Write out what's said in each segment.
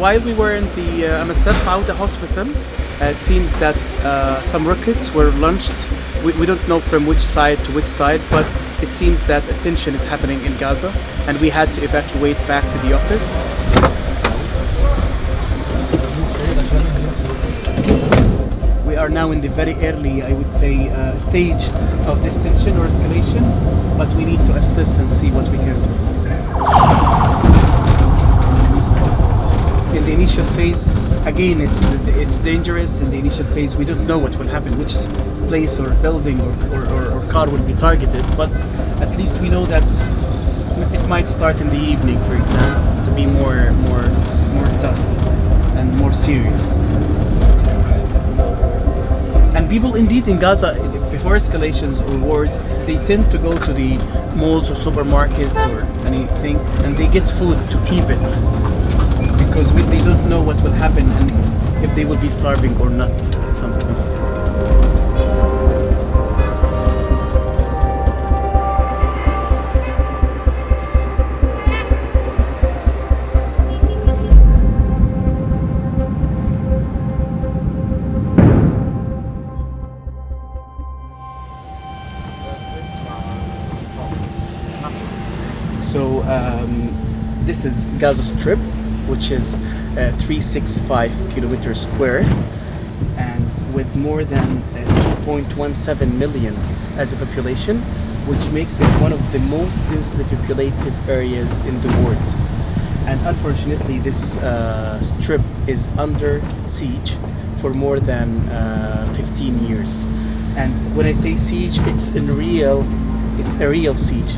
while we were in the MSF Franja hospital, it seems that some rockets were launched. We don't know from which side to which side, but it seems that a tension is happening in Gaza, and we had to evacuate back to the office. We are now in the very early, I would say, stage of this tension or escalation, but we need to assess and see what we can do. In the initial phase, again, it's dangerous. In the initial phase, we don't know what will happen, which place or building or car will be targeted, but at least we know that it might start in the evening, for example, to be more tough and more serious. And people indeed in Gaza, before escalations or wars, they tend to go to the malls or supermarkets or anything, and they get food to keep it, because they don't know what will happen and if they will be starving or not at some point. So this is Gaza Strip, which is 365 kilometers square, and with more than 2.17 million as a population, which makes it one of the most densely populated areas in the world. And unfortunately, this strip is under siege for more than 15 years. And when I say siege, it's a real siege,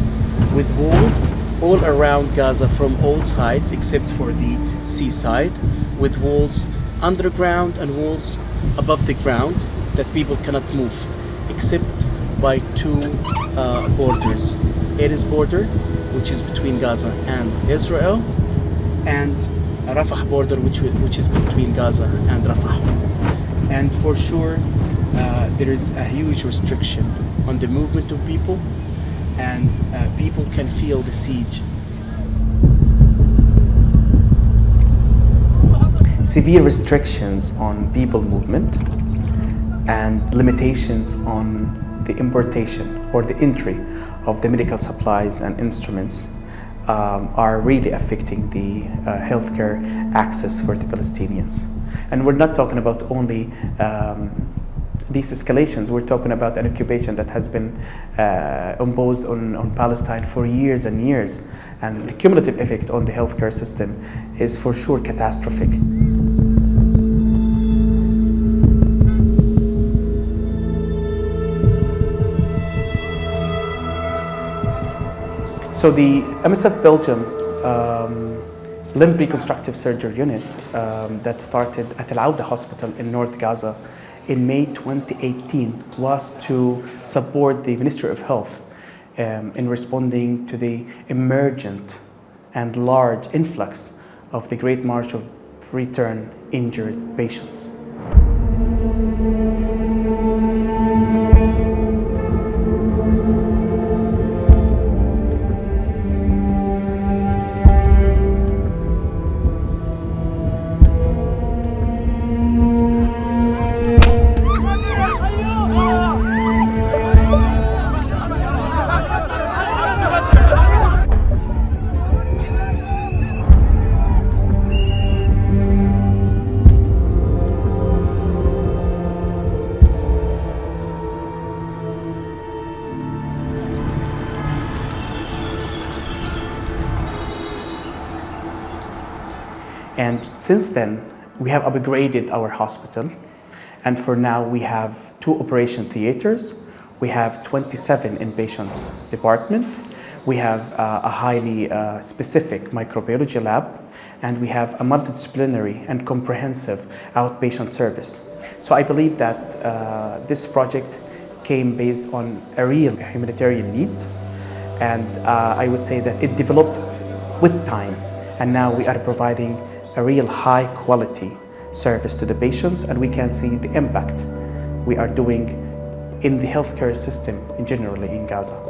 with walls all around Gaza from all sides except for the seaside, with walls underground and walls above the ground that people cannot move except by two borders. Erez border, which is between Gaza and Israel, and Rafah border, which is between Gaza and Rafah. And for sure there is a huge restriction on the movement of people, and people can feel the siege. Severe restrictions on people movement and limitations on the importation or the entry of the medical supplies and instruments are really affecting the healthcare access for the Palestinians. And we're not talking about only these escalations. We're talking about an occupation that has been imposed on Palestine for years and years, and the cumulative effect on the healthcare system is for sure catastrophic. So the MSF Belgium limb reconstructive surgery unit that started at Al Auda Hospital in North Gaza in May 2018 was to support the Ministry of Health in responding to the emergent and large influx of the Great March of Return injured patients. And since then, we have upgraded our hospital. And for now, we have 2 operation theaters. We have 27 inpatient department. We have a highly specific microbiology lab. And we have a multidisciplinary and comprehensive outpatient service. So I believe that this project came based on a real humanitarian need. And I would say that it developed with time. And now we are providing a real high quality service to the patients, and we can see the impact we are doing in the healthcare system in generally in Gaza.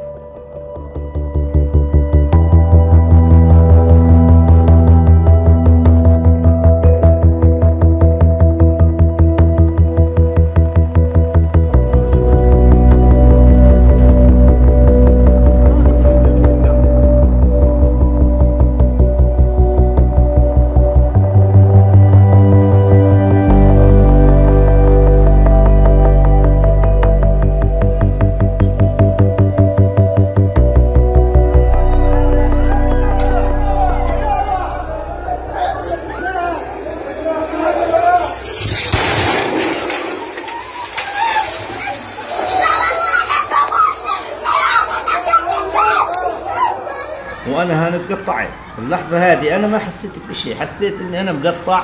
وانا هان اتقطعت. اللحظه هذه انا ما حسيت بشيء، حسيت اني انا مقطع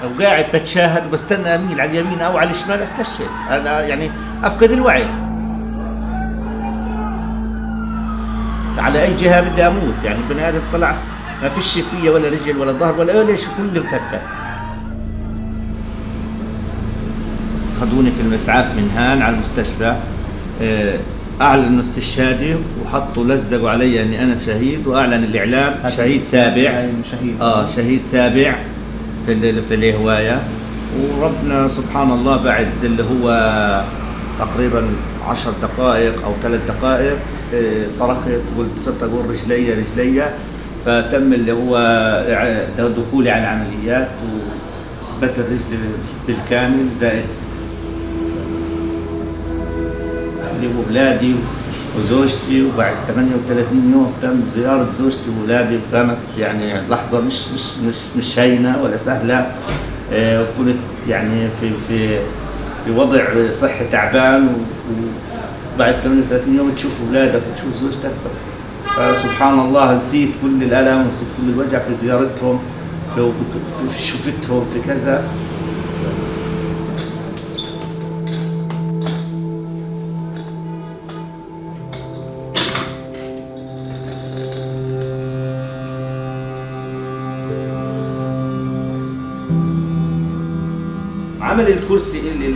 وقاعد بتشاهد وبستنى اميل على اليمين او على الشمال استشهد، انا يعني افقد الوعي. على اي جهه بدي اموت، يعني بني ادم طلع ما فيش فيه ولا رجل ولا ظهر ولا ليش، كله مفكك. خذوني في الاسعاف من هان على المستشفى، اعلنوا استشهادي وحطوا لزقوا علي اني انا شهيد، واعلن الاعلام شهيد سابع. شهيد سابع في الهوايه. وربنا سبحان الله بعد اللي هو تقريبا 10 دقائق او 3 دقائق صرخت، قلت صرت اقول رجلي، فتم اللي هو دخولي على العمليات وبدل رجلي بالكامل زائد اهلي واولادي وزوجتي. وبعد 38 يوم تم زياره زوجتي واولادي، وكانت يعني لحظه مش هينه ولا سهله. وكنت يعني في وضع صحي تعبان، وبعد 38 يوم تشوف اولادك وتشوف زوجتك، فسبحان الله نسيت كل الالم ونسيت كل الوجع في زيارتهم، في شفتهم في كذا. عمل الكرسي اللي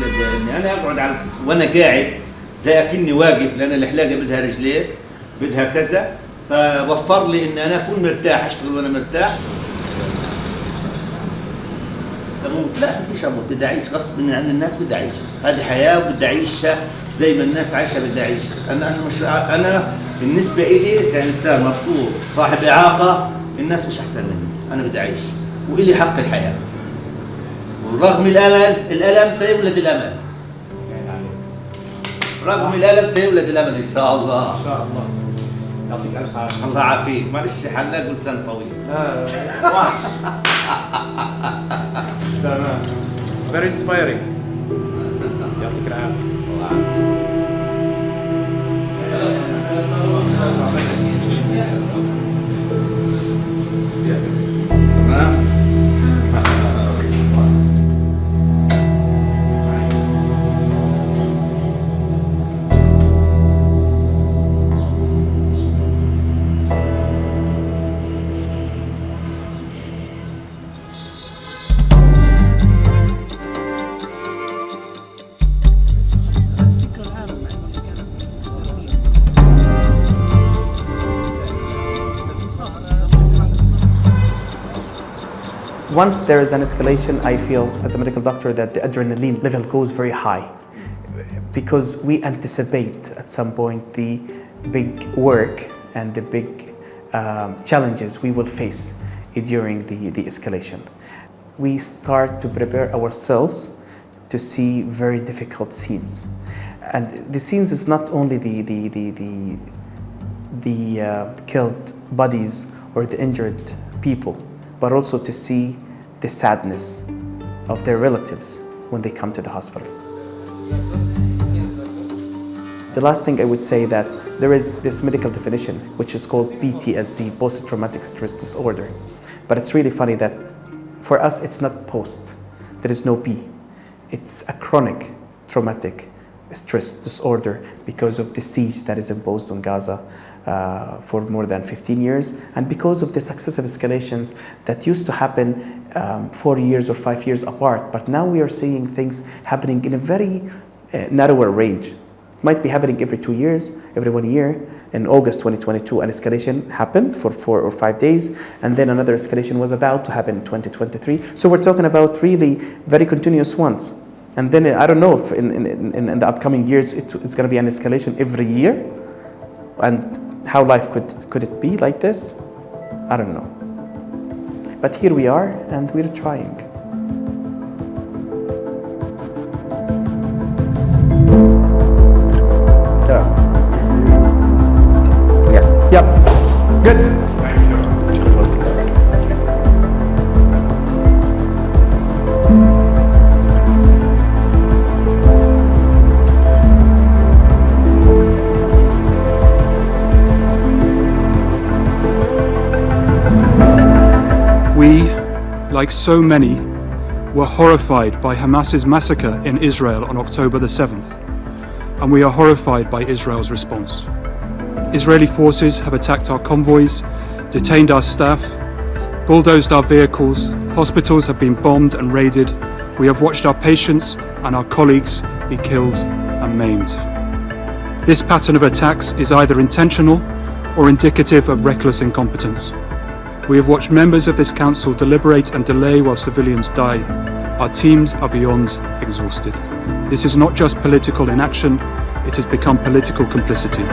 انا اقعد على وانا قاعد زي اكني واقف، لان الحلاقه بدها رجلين بدها كذا، فوفر لي ان انا اكون مرتاح، اشتغل وانا مرتاح. اموت؟ لا بديش اموت، بدي اعيش غصب عن الناس، بدي اعيش، هذه حياه وبدي اعيشها زي ما الناس عايشه، بدي اعيشها. انا بالنسبه لي كانسان مفقود صاحب اعاقه، الناس مش احسن مني، انا بدي اعيش والي حق الحياه. ورغم الالم سيولد الامل. رغم الالم سيولد الامل ان شاء الله. ان شاء الله. يعطيك الف عافيه. الله يعافيك، معلش حناق لسان طويل. لا وحش. تمام. Very inspiring. يعطيك العافيه. تمام. Once there is an escalation, I feel as a medical doctor that the adrenaline level goes very high because we anticipate at some point the big work and the big challenges we will face during the escalation. We start to prepare ourselves to see very difficult scenes. And the scenes is not only the killed bodies or the injured people, but also to see the sadness of their relatives when they come to the hospital. The last thing I would say that there is this medical definition which is called PTSD, post-traumatic stress disorder. But it's really funny that for us it's not post, there is no P. It's a chronic traumatic stress disorder because of the siege that is imposed on Gaza for more than 15 years, and because of the successive escalations that used to happen 4 years or 5 years apart, but now we are seeing things happening in a very narrower range. It might be happening every 2 years, every 1 year. In August 2022, an escalation happened for 4 or 5 days, and then another escalation was about to happen in 2023. So we're talking about really very continuous ones. And then I don't know if in the upcoming years it's going to be an escalation every year, and how life could it be like this? I don't know. But here we are, and we're trying. Yep. Good. like so many, were horrified by Hamas's massacre in Israel on October the 7th, and we are horrified by Israel's response. Israeli forces have attacked our convoys, detained our staff, bulldozed our vehicles, hospitals have been bombed and raided, we have watched our patients and our colleagues be killed and maimed. This pattern of attacks is either intentional or indicative of reckless incompetence. We have watched members of this council deliberate and delay while civilians die. Our teams are beyond exhausted. This is not just political inaction, it has become political complicity.